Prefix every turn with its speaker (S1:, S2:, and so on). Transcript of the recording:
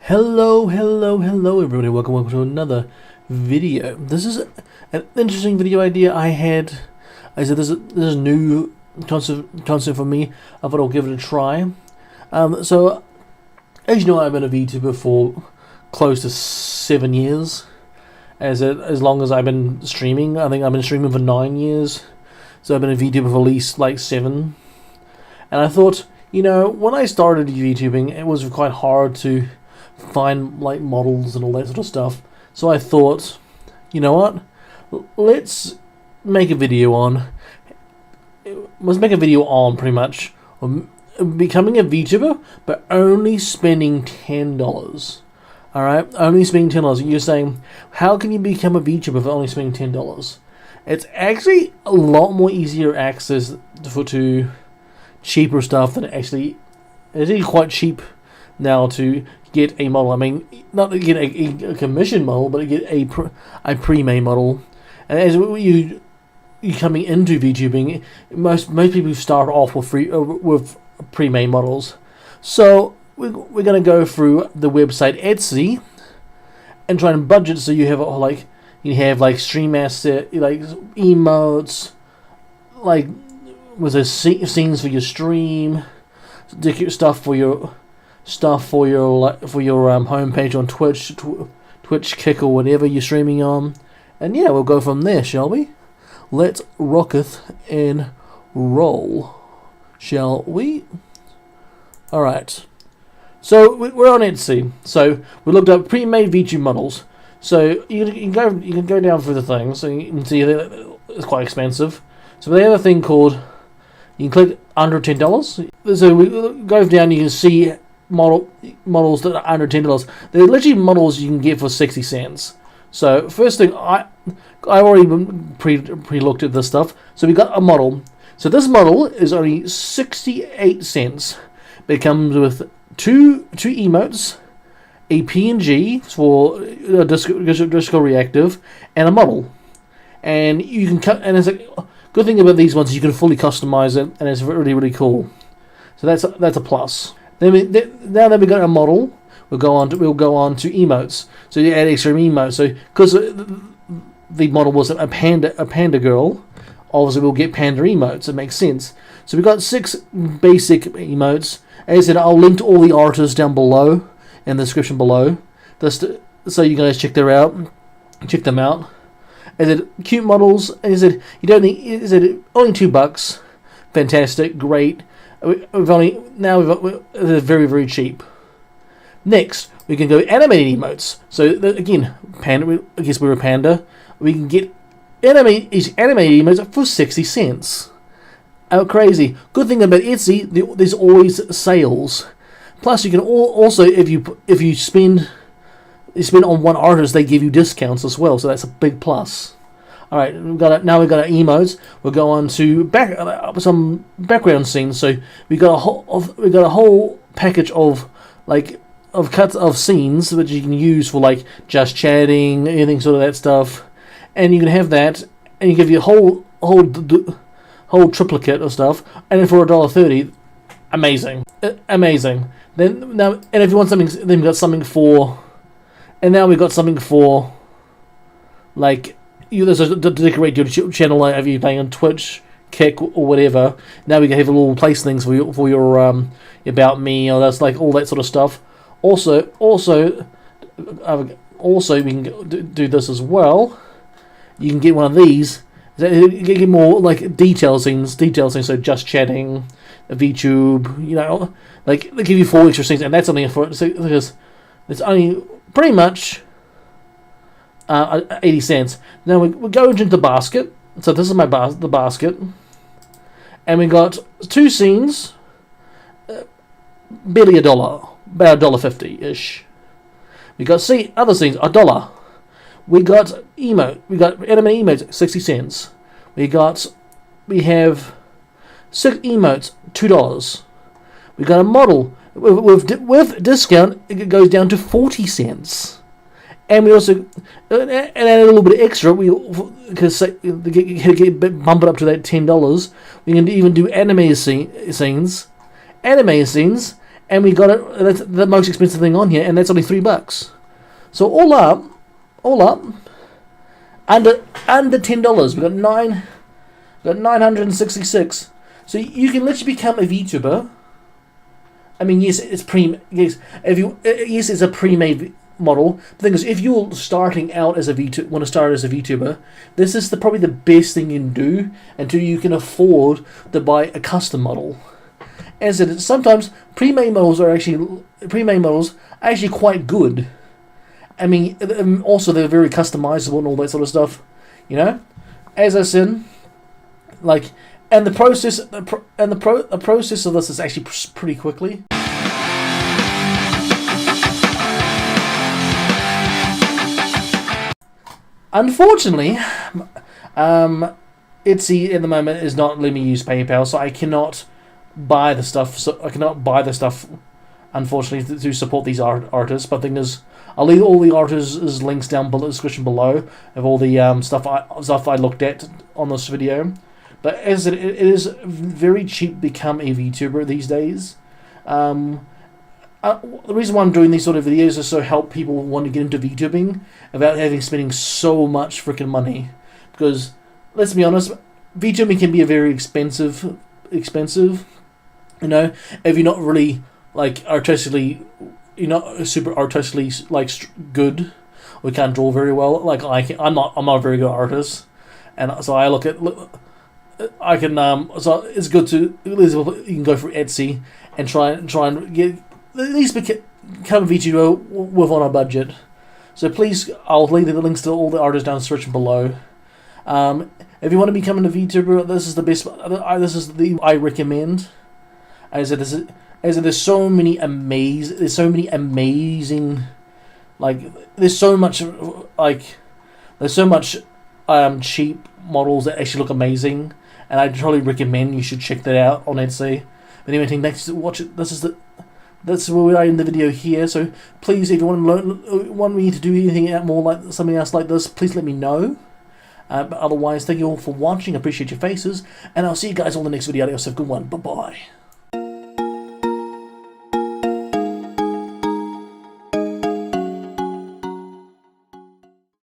S1: Hello everybody, welcome to another video. This is an interesting video idea I had. I said this is new concept for me. I thought I'll give it a try. So as you know, I've been a VTuber for close to 7 years. As long as I've been streaming. I think I've been streaming for 9 years. So I've been a VTuber for at least like 7. And I thought, you know, when I started VTubing, it was quite hard to find like models and all that sort of stuff. So I thought, you know what? Let's make a video on pretty much becoming a VTuber, but only spending $10. All right, only spending $10. You're saying, how can you become a VTuber for only spending $10? It's actually a lot more easier access to cheaper stuff than it's actually quite cheap now to get a model. I mean, not to get a commission model, but to get a pre-made model. And as you coming into VTubing, most people start off with pre-made models. So we're going to go through the website Etsy and try and budget so you have stream asset, like emotes, like with the scenes for your stream, stuff for your homepage on Twitch, Kick, or whatever you're streaming on. And yeah, we'll go from there, shall we? Let's rocketh and roll, shall we? Alright. So we're on Etsy. So we looked up pre-made VTube models. So you can go down through the thing, so you can see that it's quite expensive. So they have a thing called, you can click under $10. So we go down, you can see models that are under $10. They're literally models you can get for 60 cents. So first thing, I already pre-looked at this stuff. So we got a model. So this model is only 68 cents. It comes with two emotes, a PNG for a disco reactive, and a model. And you can cut. And it's a good thing about these ones, you can fully customize it, and it's really cool. So that's a plus. Now that we've got a model, we'll go on to emotes. So you add extra emotes. So because the model was a panda girl, obviously we'll get panda emotes. It makes sense. So we've got 6 basic emotes. As I said, I'll link to all the artists down below in the description below, so you guys check them out. As I said, cute models. As I said, you don't need. As I said, only $2. Fantastic, great. They're very cheap. Next, we can go animated emotes. So again, panda. I guess we're a panda. We can get animated emotes for 60 cents. Oh, crazy! Good thing about Etsy, there's always sales. Plus, you can also if you spend on one artist, they give you discounts as well. So that's a big plus. All right, we've got our emotes. We'll go on to some background scenes. So we got a whole package of cuts of scenes which you can use for like just chatting, anything sort of that stuff. And you can have that, and you give you a whole triplicate of stuff, and then for $1.30, amazing. Then now, and if you want something, then we got something for, and now we got something for, like. To decorate your channel, like if you're playing on Twitch, Kick, or whatever. Now we can have little place things for your about me, or that's like all that sort of stuff. Also we can do this as well. You can get one of these. You get more like detail scenes. So just chatting, a VTube, you know, like they give you 4 extra scenes, and that's only because it's only pretty much. 80 cents. Now we go into the basket. So this is the basket, and we got 2 scenes, barely $1, about $1.50 ish. We got other scenes $1. We got anime emotes 60 cents. We have 6 emotes $2. We got a model with discount. It goes down to 40 cents. And we also add a little bit extra. Because to bump it up to that $10, we can even do anime scenes, and we got it. That's the most expensive thing on here, and that's only $3. So all up, under $10. We got 966. So you can literally become a VTuber. I mean, yes, it's yes, it's a pre-made model. The thing is, if you're starting out as want to start as a VTuber, this is probably the best thing you can do until you can afford to buy a custom model. As it is, sometimes pre-made models are actually quite good. I mean, also they're very customizable and all that sort of stuff. You know, as I said, like, and the process of this is actually pretty quickly. Unfortunately, Etsy at the moment is not letting me use PayPal, so I cannot buy the stuff. Unfortunately, to support these artists. But the thing is, I'll leave all the artists' links down below, the description below, of all the stuff I looked at on this video. But as it is very cheap to become a VTuber these days. The reason why I'm doing these sort of videos is to help people who want to get into VTubing without spending so much freaking money. Because let's be honest, VTubing can be a very expensive. You know, if you're not really like artistically, you're not super artistically like good, or can't draw very well. Like I'm not a very good artist, and so I look at. I can so it's good to you can go for Etsy and try and get at least become a VTuber with on a budget. So please, I'll leave the links to all the artists down the description below. If you want to become a VTuber, this is the best. This is the I recommend. As there's so many amazing, like there's so much cheap models that actually look amazing, and I totally recommend you should check that out on Etsy. But anyway, thanks to watch it. That's where we are in the video here. So please, if you want me to do anything more like something else like this, please let me know. But otherwise, thank you all for watching. I appreciate your faces, and I'll see you guys on the next video. Have a good one. Bye bye.